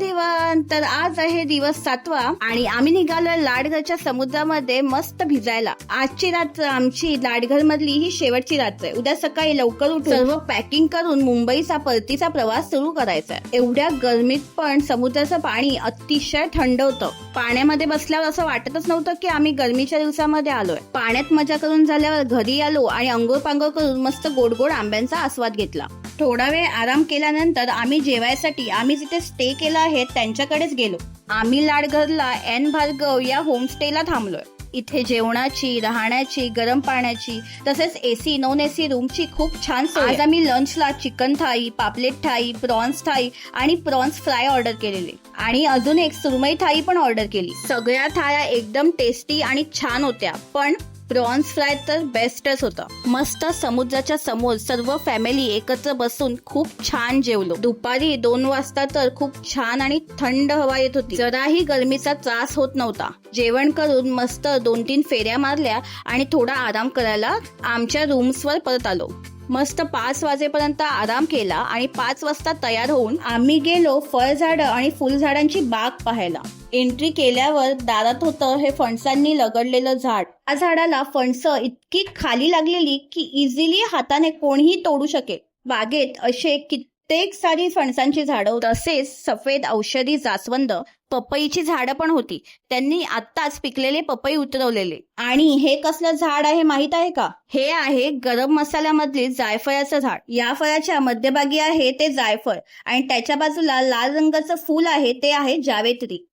Everyone, तर आज आहे दिवस 7वा आणि आम्ही निघालो लाडघरच्या समुद्रामध्ये मस्त भिजायला. आजची रात्र आमची लाडघर मधली ही शेवटची रात्र आहे. उद्या सकाळी लवकर उठून सर्व पॅकिंग करून मुंबईचा परतीचा प्रवास सुरू करायचा आहे. एवढ्या गरमीत पण समुद्राचं पाणी अतिशय थंड होतं. पाण्यामध्ये बसल्यावर असं वाटतच नव्हतं की आम्ही गरमीच्या दिवसामध्ये आलोय. पाण्यात मजा करून झाल्यावर घरी आलो आणि अंघोळ पांघोळ करून मस्त गोड गोड आंब्यांचा आस्वाद घेतला. थोडा वेळ आराम केल्यानंतर आम्ही जेवायसाठी आम्ही जिथे स्टे केला आहे त्यांच्याकडेच गेलो. आम्ही लाडघरला एन भार्गव या होमस्टेला थांबलोय. इथे जेवणाची, राहण्याची, गरम पाण्याची तसेच एसी नॉन एसी रूमची खूप छान सोय. आज आम्ही लंचला चिकन थाई, पापलेट थाई, प्रॉन्स थाई आणि प्रॉन्स फ्राय ऑर्डर केलेले आणि अजून एक सुरमई थाई पण ऑर्डर केली. सगळ्या थाया एकदम टेस्टी आणि छान होत्या, पण प्रॉन्स फ्राय तर बेस्टच होता. मस्त समुद्राच्या समोर सर्व फॅमिली एकत्र बसून खूप छान जेवलो. दुपारी 2 वाजता तर खूप छान आणि थंड हवा येत होती. जराही गरमीचा त्रास होत नव्हता. जेवण करून मस्त 2-3 फेऱ्या मारल्या आणि थोडा आराम करायला आमच्या रूम्सवर परत आलो. मस्त 5 वाजेपर्यंत आराम केला आणि 5 वाजता तयार होऊन आम्ही गेलो फळझाडं आणि फुलझाडांची बाग पाहायला. एंट्री केल्यावर दारात होतं हे फणसांनी लगडलेलं झाड. या झाडाला फणसं इतकी खाली लागलेली की इझिली हाताने कोणीही तोडू शकेल. बागेत असे कित्येक सारी फणसांची झाडं, तसेच सफेद औषधी जास्वंद, पपईची झाडं पण होती. त्यांनी आत्ताच पिकलेले पपई उतरवलेले. आणि हे कसलं झाड आहे माहित आहे का? हे आहे गरम मसाल्यामधले जायफळाचं झाड. या फळाच्या मध्यभागी आहे ते जायफळ आणि त्याच्या बाजूला लाल रंगाचं फूल आहे ते आहे जावेत्री.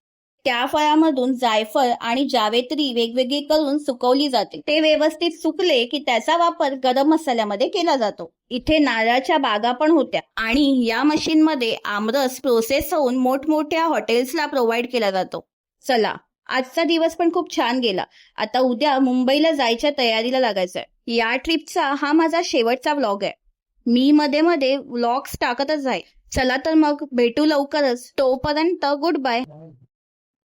त्या फळामधून जायफळ आणि जावेत्री वेगवेगळी करून सुकवली जाते. ते व्यवस्थित सुकले की त्याचा वापर गरम मसाल्यामध्ये केला जातो. इथे नारळाच्या बागा पण होत्या आणि या मशीनमध्ये आमरस प्रोसेस होऊन मोठमोठ्या हॉटेल्सला प्रोव्हाइड केला जातो. चला, आजचा दिवस पण खूप छान गेला. आता उद्या मुंबईला जायच्या तयारीला लागायचंय. या ट्रिपचा हा माझा शेवटचा व्लॉग आहे. मी मध्ये मध्ये व्लॉग्स टाकतच आहे. चला तर मग भेटू लवकरच. तोपर्यंत गुड बाय.